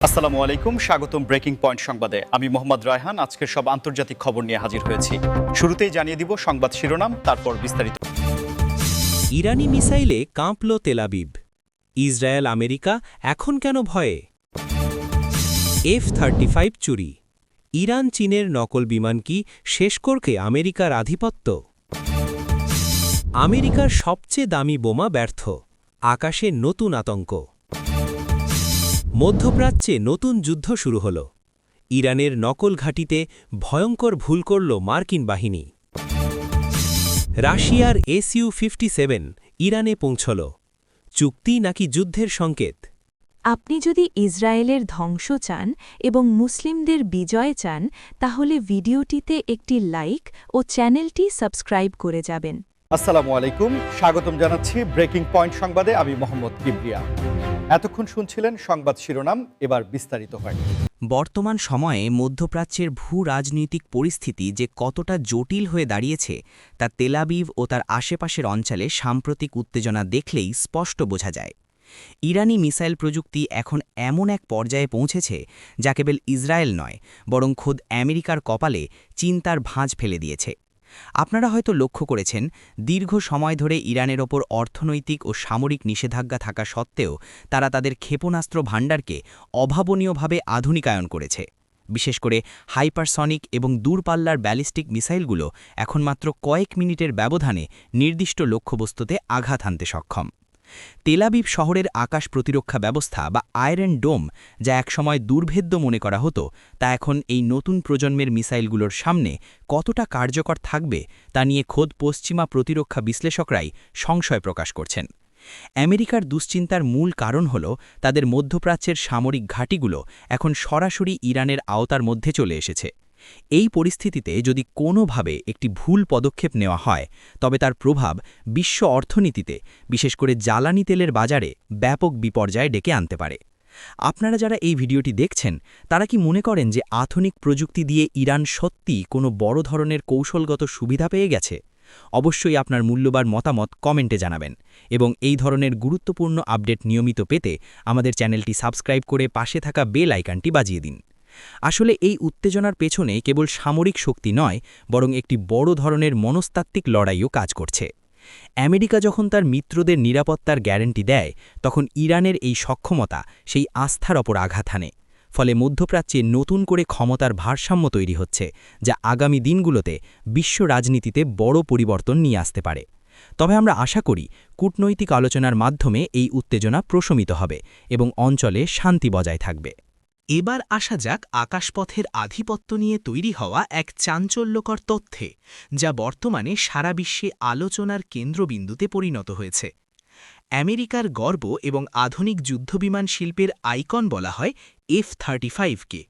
আসসালামু আলাইকুম, স্বাগতম ব্রেকিং পয়েন্ট সংবাদে। আমি মোহাম্মদ রায়হান আজকের সব আন্তর্জাতিক খবর নিয়ে হাজির হয়েছি। শুরুতেই জানিয়ে দিব সংবাদ শিরোনাম, তারপর বিস্তারিত। ইরানি মিসাইলে কাঁপল তেলাবিব। ইসরায়েল আমেরিকা এখন কেন ভয়ে? F-35 চুরি। ইরান চীনের নকল বিমান কি শেষ করকে আমেরিকার আধিপত্য? আমেরিকার সবচেয়ে দামি বোমা ব্যর্থ, আকাশে নতুন আতঙ্ক। মধ্যপ্রাচ্যে নতুন যুদ্ধ শুরু হল। ইরানের নকল ঘাঁটিতে ভয়ঙ্কর ভুল করল মার্কিন বাহিনী। রাশিয়ার Su-57 ইরানে পৌঁছল। চুক্তি নাকি যুদ্ধের সংকেত? আপনি যদি ইসরায়েলের ধ্বংস চান এবং মুসলিমদের বিজয় চান, তাহলে ভিডিওটিতে একটি লাইক ও চ্যানেলটি সাবস্ক্রাইব করে যাবেন। আসসালামু আলাইকুম, স্বাগতম জানাচ্ছি ব্রেকিং পয়েন্ট সংবাদে। আমি মোহাম্মদ কিবরিয়া। এতক্ষণ শুনছিলেন সংবাদ শিরোনাম, এবার বিস্তারিত হয়। বর্তমান সময়ে মধ্যপ্রাচ্যের ভূ রাজনৈতিক পরিস্থিতি যে কতটা জটিল হয়ে দাঁড়িয়েছে তা তেলাবিব ও তার আশেপাশের অঞ্চলে সাম্প্রতিক উত্তেজনা দেখলেই স্পষ্ট বোঝা যায়। ইরানি মিসাইল প্রযুক্তি এখন এমন এক পর্যায়ে পৌঁছেছে যা কেবল ইসরায়েল নয়, বরং খোদ আমেরিকার কপালে চিন্তার ভাঁজ ফেলে দিয়েছে। আপনারা হয়তো লক্ষ্য করেছেন, দীর্ঘ সময় ধরে ইরানের ওপর অর্থনৈতিক ও সামরিক নিষেধাজ্ঞা থাকা সত্ত্বেও তারা তাদের ক্ষেপণাস্ত্র ভাণ্ডারকে অভাবনীয়ভাবে আধুনিকায়ন করেছে। বিশেষ করে হাইপারসনিক এবং দূরপাল্লার ব্যালিস্টিক মিসাইলগুলো এখন মাত্র কয়েক মিনিটের ব্যবধানে নির্দিষ্ট লক্ষ্যবস্তুতে আঘাত হানতে সক্ষম। তেলাবিব শহরের আকাশ প্রতিরক্ষা ব্যবস্থা বা আয়রন ডোম, যা একসময় দুর্ভেদ্য মনে করা হতো, তা এখন এই নতুন প্রজন্মের মিসাইলগুলোর সামনে কতটা কার্যকর থাকবে তা নিয়ে খোদ পশ্চিমা প্রতিরক্ষা বিশ্লেষকরাই সংশয় প্রকাশ করছেন। আমেরিকার দুশ্চিন্তার মূল কারণ হল তাদের মধ্যপ্রাচ্যের সামরিক ঘাঁটিগুলো এখন সরাসরি ইরানের আওতার মধ্যে চলে এসেছে। এই পরিস্থিতিতে যদি কোনোভাবে একটি ভুল পদক্ষেপ নেওয়া হয়, তবে তার প্রভাব বিশ্ব অর্থনীতিতে, বিশেষ করে জ্বালানি তেলের বাজারে ব্যাপক বিপর্যয় ডেকে আনতে পারে। আপনারা যারা এই ভিডিওটি দেখছেন, তারা কি মনে করেন যে আধুনিক প্রযুক্তি দিয়ে ইরান সত্যিই কোনো বড় ধরনের কৌশলগত সুবিধা পেয়ে গেছে? অবশ্যই আপনার মূল্যবান মতামত কমেন্টে জানাবেন এবং এই ধরনের গুরুত্বপূর্ণ আপডেট নিয়মিত পেতে আমাদের চ্যানেলটি সাবস্ক্রাইব করে পাশে থাকা বেল আইকনটি বাজিয়ে দিন। আসলে এই উত্তেজনার পেছনে কেবল সামরিক শক্তি নয়, বরং একটি বড় ধরনের মনস্তাত্ত্বিক লড়াইও কাজ করছে। আমেরিকা যখন তার মিত্রদের নিরাপত্তার গ্যারান্টি দেয়, তখন ইরানের এই সক্ষমতা সেই আস্থার ওপর আঘাত হানে। ফলে মধ্যপ্রাচ্যে নতুন করে ক্ষমতার ভারসাম্য তৈরি হচ্ছে, যা আগামী দিনগুলোতে বিশ্ব রাজনীতিতে বড় পরিবর্তন নিয়ে আসতে পারে। তবে আমরা আশা করি কূটনৈতিক আলোচনার মাধ্যমে এই উত্তেজনা প্রশমিত হবে এবং অঞ্চলে শান্তি বজায় থাকবে। এবার আসা যাক আকাশপথের আধিপত্য নিয়ে তৈরি হওয়া এক চাঞ্চল্যকর তথ্যে, যা বর্তমানে সারা বিশ্বে আলোচনার কেন্দ্রবিন্দুতে পরিণত হয়েছে। আমেরিকার গর্ব এবং আধুনিক যুদ্ধবিমান শিল্পের আইকন বলা হয় F-35কে,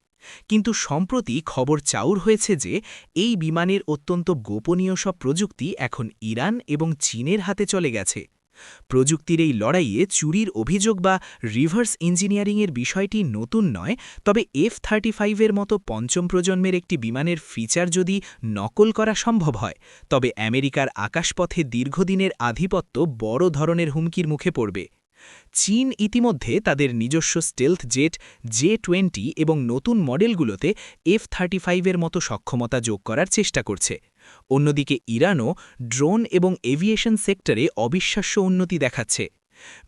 কিন্তু সম্প্রতি খবর চাউর হয়েছে যে এই বিমানের অত্যন্ত গোপনীয় সব প্রযুক্তি এখন ইরান এবং চীনের হাতে চলে গেছে। প্রযুক্তির এই লড়াইয়ে চুরির অভিযোগ বা রিভার্স ইঞ্জিনিয়ারিংয়ের বিষয়টি নতুন নয়, তবে F-35-এর মতো পঞ্চম প্রজন্মের একটি বিমানের ফিচার যদি নকল করা সম্ভব হয়, তবে আমেরিকার আকাশপথে দীর্ঘদিনের আধিপত্য বড় ধরনের হুমকির মুখে পড়বে। চীন ইতিমধ্যে তাদের নিজস্ব স্টেলথ জেট J-20 এবং নতুন মডেলগুলোতে F-35-এর মতো সক্ষমতা যোগ করার চেষ্টা করছে। অন্যদিকে ইরানও ড্রোন এবং এভিয়েশন সেক্টরে অবিশ্বাস্য উন্নতি দেখাচ্ছে।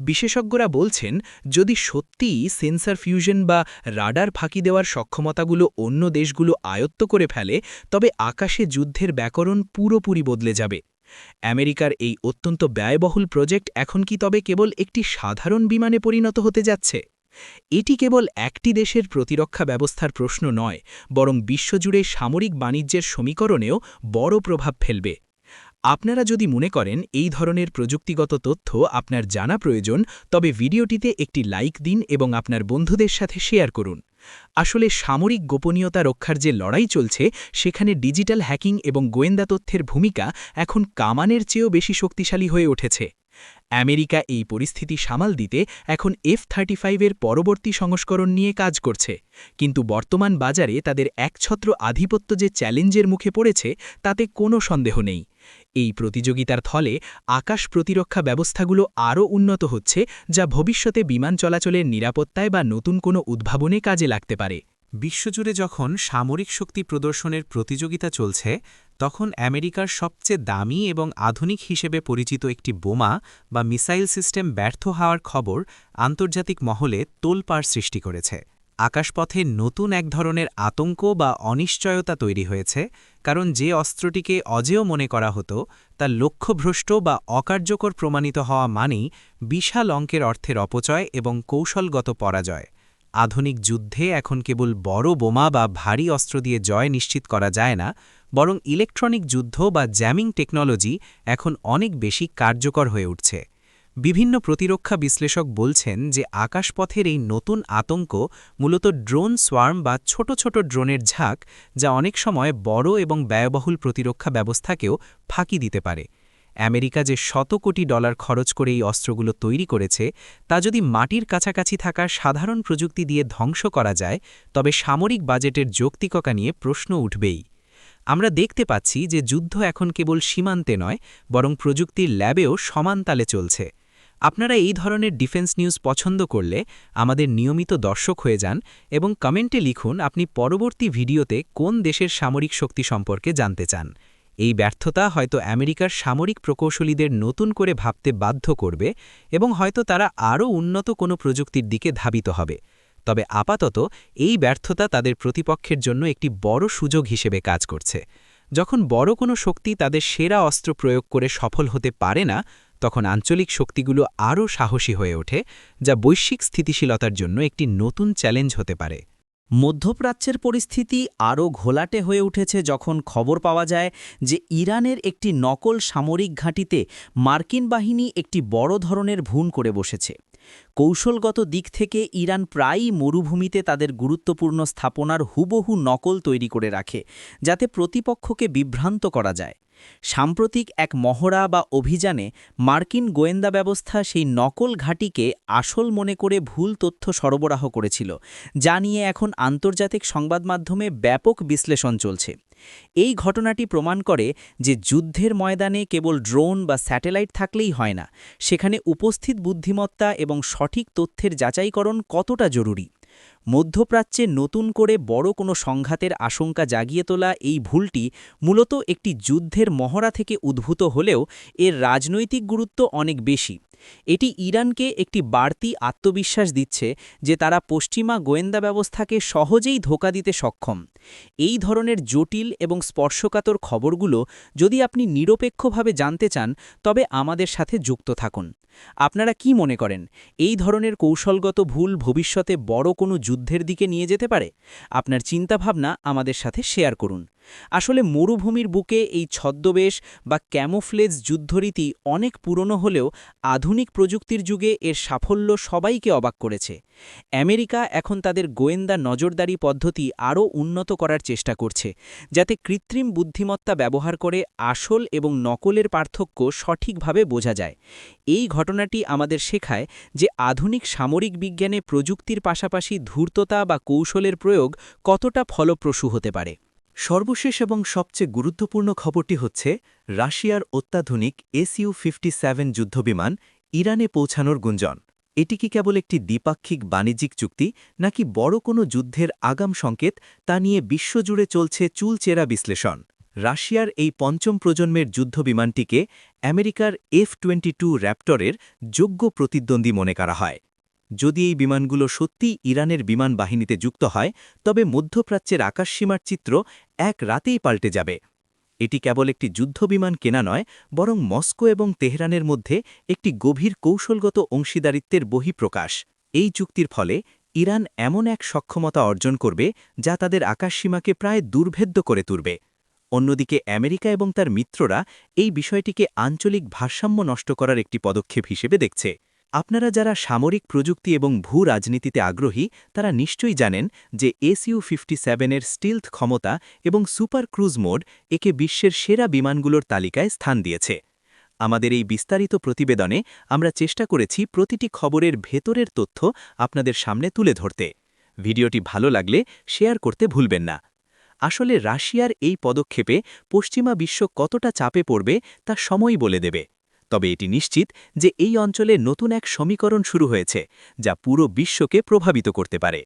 বিশেষজ্ঞরা বলছেন, যদি সত্যিই সেন্সর ফিউশন বা রাডার ফাঁকি দেওয়ার সক্ষমতাগুলো অন্য দেশগুলো আয়ত্ত করে ফেলে, তবে আকাশে যুদ্ধের ব্যাকরণ পুরোপুরি বদলে যাবে। আমেরিকার এই অত্যন্ত ব্যয়বহুল প্রজেক্ট এখন কি তবে কেবল একটি সাধারণ বিমানে পরিণত হতে যাচ্ছে? এটি কেবল একটি দেশের প্রতিরক্ষা ব্যবস্থার প্রশ্ন নয়, বরং বিশ্বজুড়ে সামরিক বাণিজ্যের সমীকরণেও বড় প্রভাব ফেলবে। আপনারা যদি মনে করেন এই ধরনের প্রযুক্তিগত তথ্য আপনার জানা প্রয়োজন, তবে ভিডিওটিতে একটি লাইক দিন এবং আপনার বন্ধুদের সাথে শেয়ার করুন। আসলে সামরিক গোপনীয়তা রক্ষার যে লড়াই চলছে, সেখানে ডিজিটাল হ্যাকিং এবং গোয়েন্দা তথ্যের ভূমিকা এখন কামানের চেয়েও বেশি শক্তিশালী হয়ে উঠেছে। আমেরিকা এই পরিস্থিতি সামাল দিতে এখন F-35-এর পরবর্তী সংস্করণ নিয়ে কাজ করছে, কিন্তু বর্তমান বাজারে তাদের একছত্র আধিপত্য যে চ্যালেঞ্জের মুখে পড়েছে, তাতে কোনো সন্দেহ নেই। এই প্রতিযোগিতার ফলে আকাশ প্রতিরক্ষা ব্যবস্থাগুলো আরও উন্নত হচ্ছে, যা ভবিষ্যতে বিমান চলাচলের নিরাপত্তায় বা নতুন কোনো উদ্ভাবনে কাজে লাগতে পারে। বিশ্বজুড়ে যখন সামরিক শক্তি প্রদর্শনের প্রতিযোগিতা চলছে, তখন আমেরিকার সবচেয়ে দামি এবং আধুনিক হিসেবে পরিচিত একটি বোমা বা মিসাইল সিস্টেম ব্যর্থ হওয়ার খবর আন্তর্জাতিক মহলে তোলপাড় সৃষ্টি করেছে। আকাশপথে নতুন এক ধরনের আতঙ্ক বা অনিশ্চয়তা তৈরি হয়েছে, কারণ যে অস্ত্রটিকে অজেয় মনে করা হতো তা লক্ষ্যভ্রষ্ট বা অকার্যকর প্রমাণিত হওয়া মানেই বিশাল অঙ্কের অর্থের অপচয় এবং কৌশলগত পরাজয়। আধুনিক যুদ্ধে এখন কেবল বড় বোমা বা ভারী অস্ত্র দিয়ে জয় নিশ্চিত করা যায় না, বরং ইলেকট্রনিক যুদ্ধ বা জ্যামিং টেকনোলজি এখন অনেক বেশি কার্যকর হয়ে উঠছে। বিভিন্ন প্রতিরক্ষা বিশ্লেষক বলছেন যে আকাশপথের এই নতুন আতঙ্ক মূলত ড্রোন সোয়ার্ম বা ছোট ছোট ড্রোনের ঝাঁক, যা অনেক সময় বড় এবং ব্যয়বহুল প্রতিরক্ষা ব্যবস্থাকেও ফাঁকি দিতে পারে। আমেরিকা যে শত কোটি ডলার খরচ করে এই অস্ত্রগুলো তৈরি করেছে, তা যদি মাটির কাছাকাছি থাকা সাধারণ প্রযুক্তি দিয়ে ধ্বংস করা যায়, তবে সামরিক বাজেটের যৌক্তিকতা নিয়ে প্রশ্ন উঠবেই। আমরা দেখতে পাচ্ছি যে যুদ্ধ এখন কেবল সীমান্তে নয়, বরং প্রযুক্তির ল্যাবেও সমান তালে চলছে। আপনারা এই ধরনের ডিফেন্স নিউজ পছন্দ করলে আমাদের নিয়মিত দর্শক হয়ে যান এবং কমেন্টে লিখুন আপনি পরবর্তী ভিডিওতে কোন দেশের সামরিক শক্তি সম্পর্কে জানতে চান। এই ব্যর্থতা হয়তো আমেরিকার সামরিক প্রকৌশলীদের নতুন করে ভাবতে বাধ্য করবে এবং হয়তো তারা আরও উন্নত কোনো প্রযুক্তির দিকে ধাবিত হবে। তবে আপাতত এই ব্যর্থতা তাদের প্রতিপক্ষের জন্য একটি বড় সুযোগ হিসেবে কাজ করছে। যখন বড় কোনো শক্তি তাদের সেরা অস্ত্র প্রয়োগ করে সফল হতে পারে না, তখন আঞ্চলিক শক্তিগুলো আরও সাহসী হয়ে ওঠে, যা বৈশ্বিক স্থিতিশীলতার জন্য একটি নতুন চ্যালেঞ্জ হতে পারে। মধ্যপ্রাচ্যের পরিস্থিতি আরও ঘোলাটে হয়ে উঠেছে যখন খবর পাওয়া যায় যে ইরানের একটি নকল সামরিক ঘাঁটিতে মার্কিন বাহিনী একটি বড় ধরনের ভুল করে বসেছে। কৌশলগত দিক থেকে ইরান প্রায়ই মরুভূমিতে তাদের গুরুত্বপূর্ণ স্থাপনার হুবহু নকল তৈরি করে রাখে, যাতে প্রতিপক্ষকে বিভ্রান্ত করা যায়। সাম্প্রতিক এক মহড়া বা অভিযানে মার্কিন গোয়েন্দা ব্যবস্থা সেই নকল ঘাঁটিকে আসল মনে করে ভুল তথ্য সরবরাহ করেছিল, যা নিয়ে এখন আন্তর্জাতিক সংবাদমাধ্যমে ব্যাপক বিশ্লেষণ চলছে। এই ঘটনাটি প্রমাণ করে যে যুদ্ধের ময়দানে কেবল ড্রোন বা স্যাটেলাইট থাকলেই হয় না, সেখানে উপস্থিত বুদ্ধিমত্তা এবং সঠিক তথ্যের যাচাইকরণ কতটা জরুরি। মধ্যপ্রাচ্যে নতুন করে বড় কোনো সংঘাতের আশঙ্কা জাগিয়ে তোলা এই ভুলটি মূলত একটি যুদ্ধের মহড়া থেকে উদ্ভূত হলেও এর রাজনৈতিক গুরুত্ব অনেক বেশি। এটি ইরানকে একটি বাড়তি আত্মবিশ্বাস দিচ্ছে যে তারা পশ্চিমা গোয়েন্দা ব্যবস্থাকে সহজেই ধোঁকা দিতে সক্ষম। এই ধরনের জটিল এবং স্পর্শকাতর খবরগুলো যদি আপনি নিরপেক্ষভাবে জানতে চান, তবে আমাদের সাথে যুক্ত থাকুন। আপনারা কি মনে করেন, এই ধরনের কৌশলগত ভুল ভবিষ্যতে বড় কোনো যুদ্ধের দিকে নিয়ে যেতে পারে? আপনার চিন্তাভাবনা আমাদের সাথে শেয়ার করুন। আসলে মরুভূমির বুকে এই ছদ্মবেশ বা ক্যামোফ্লেজ যুদ্ধরীতি অনেক পুরনো হলেও আধুনিক প্রযুক্তির যুগে এর সাফল্য সবাইকে অবাক করেছে। আমেরিকা এখন তাদের গোয়েন্দা নজরদারি পদ্ধতি আরও উন্নত করার চেষ্টা করছে, যাতে কৃত্রিম বুদ্ধিমত্তা ব্যবহার করে আসল এবং নকলের পার্থক্য সঠিকভাবে বোঝা যায়। এই ঘটনাটি আমাদের শেখায় যে আধুনিক সামরিক বিজ্ঞানে প্রযুক্তির পাশাপাশি ধূর্ততা বা কৌশলের প্রয়োগ কতটা ফলপ্রসূ হতে পারে। সর্বশেষ এবং সবচেয়ে গুরুত্বপূর্ণ খবরটি হচ্ছে রাশিয়ার অত্যাধুনিক SU-57 যুদ্ধবিমান ইরানে পৌঁছানোর গুঞ্জন। এটি কি কেবল একটি দ্বিপাক্ষিক বাণিজ্যিক চুক্তি, নাকি বড় কোনো যুদ্ধের আগাম সংকেত, তা নিয়ে বিশ্বজুড়ে চলছে চুলচেরা বিশ্লেষণ। রাশিয়ার এই পঞ্চম প্রজন্মের যুদ্ধবিমানটিকে আমেরিকার F-22 র্যাপটরের যোগ্য প্রতিদ্বন্দ্বী মনে করা হয়। যদি এই বিমানগুলো সত্যিই ইরানের বিমান বাহিনীতে যুক্ত হয়, তবে মধ্যপ্রাচ্যের আকাশসীমার চিত্র এক রাতেই পাল্টে যাবে। এটি কেবল একটি যুদ্ধবিমান কেনা নয়, বরং মস্কো এবং তেহরানের মধ্যে একটি গভীর কৌশলগত অংশীদারিত্বের বহিঃপ্রকাশ। এই চুক্তির ফলে ইরান এমন এক সক্ষমতা অর্জন করবে যা তাদের আকাশসীমাকে প্রায় দুর্ভেদ্য করে তুলবে। অন্যদিকে আমেরিকা এবং তার মিত্ররা এই বিষয়টিকে আঞ্চলিক ভারসাম্য নষ্ট করার একটি পদক্ষেপ হিসেবে দেখছে। আপনারা যারা সামরিক প্রযুক্তি এবং ভূ-রাজনীতিতে আগ্রহী, তারা নিশ্চয়ই জানেন যে SU-57 এর স্টিলথ ক্ষমতা এবং সুপার ক্রুজ মোড একে বিশ্বের সেরা বিমানগুলোর তালিকায় স্থান দিয়েছে। আমাদের এই বিস্তারিত প্রতিবেদনে আমরা চেষ্টা করেছি প্রতিটি খবরের ভেতরের তথ্য আপনাদের সামনে তুলে ধরতে। ভিডিওটি ভালো লাগলে শেয়ার করতে ভুলবেন না। আসলে রাশিয়ার এই পদক্ষেপে পশ্চিমা বিশ্ব কতটা চাপে পড়বে তা সময়ই বলে দেবে। তবে এটি নিশ্চিত যে এই অঞ্চলে নতুন এক সমীকরণ শুরু হয়েছে, যা পুরো বিশ্বকে প্রভাবিত করতে পারে।